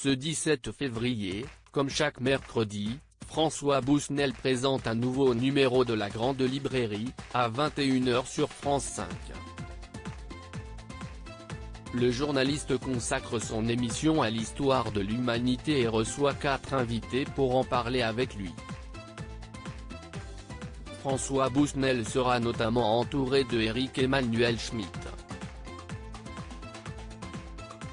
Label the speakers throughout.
Speaker 1: Ce 17 février, comme chaque mercredi, François Bousnel présente un nouveau numéro de La Grande Librairie, à 21 h sur France 5. Le journaliste consacre son émission à l'histoire de l'humanité et reçoit 4 invités pour en parler avec lui. François Bousnel sera notamment entouré de Éric Emmanuel Schmitt.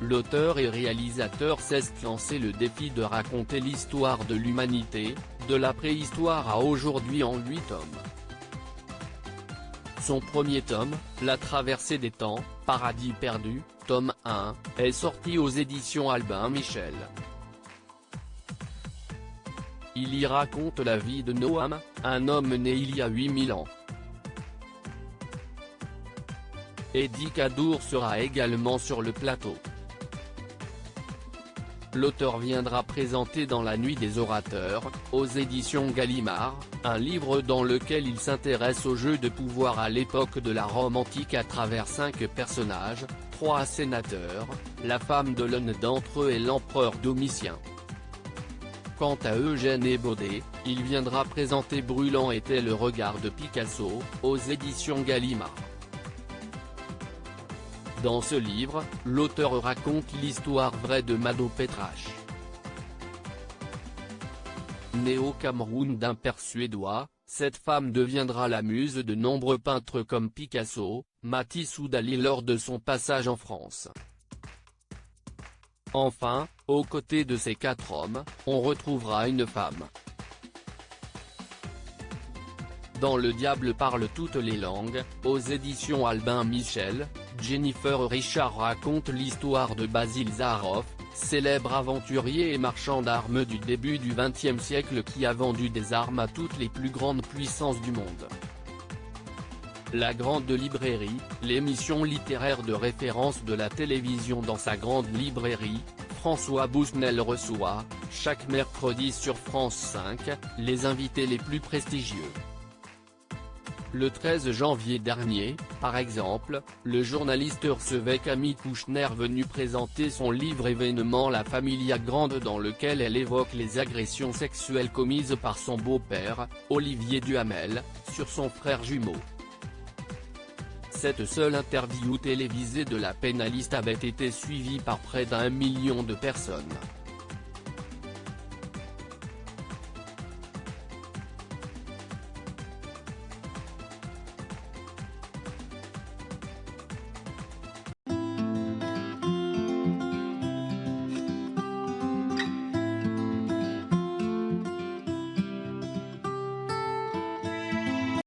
Speaker 1: L'auteur et réalisateur s'est lancé le défi de raconter l'histoire de l'humanité, de la préhistoire à aujourd'hui en 8 tomes. Son premier tome, La Traversée des temps, Paradis perdu, tome 1, est sorti aux éditions Albin Michel. Il y raconte la vie de Noam, un homme né il y a 8000 ans. Eddie Cadour sera également sur le plateau. L'auteur viendra présenter Dans la nuit des orateurs, aux éditions Gallimard, un livre dans lequel il s'intéresse au jeu de pouvoir à l'époque de la Rome antique à travers 5 personnages, 3 sénateurs, la femme de l'un d'entre eux et l'empereur Domitien. Quant à Eugène Ebaudet, il viendra présenter Brûlant était le regard de Picasso, aux éditions Gallimard. Dans ce livre, l'auteur raconte l'histoire vraie de Mado Petrache. Née au Cameroun d'un père suédois, cette femme deviendra la muse de nombreux peintres comme Picasso, Matisse ou Dali lors de son passage en France. Enfin, aux côtés de ces 4 hommes, on retrouvera une femme. Dans Le diable parle toutes les langues, aux éditions Albin Michel, Jennifer Richard raconte l'histoire de Basil Zaharoff, célèbre aventurier et marchand d'armes du début du XXe siècle qui a vendu des armes à toutes les plus grandes puissances du monde. La Grande Librairie, l'émission littéraire de référence de la télévision dans sa grande librairie, François Bousnel reçoit, chaque mercredi sur France 5, les invités les plus prestigieux. Le 13 janvier dernier, par exemple, le journaliste recevait Camille Kouchner venu présenter son livre événement La Familia Grande dans lequel elle évoque les agressions sexuelles commises par son beau-père, Olivier Duhamel, sur son frère jumeau. Cette seule interview télévisée de la pénaliste avait été suivie par près d'1 million de personnes.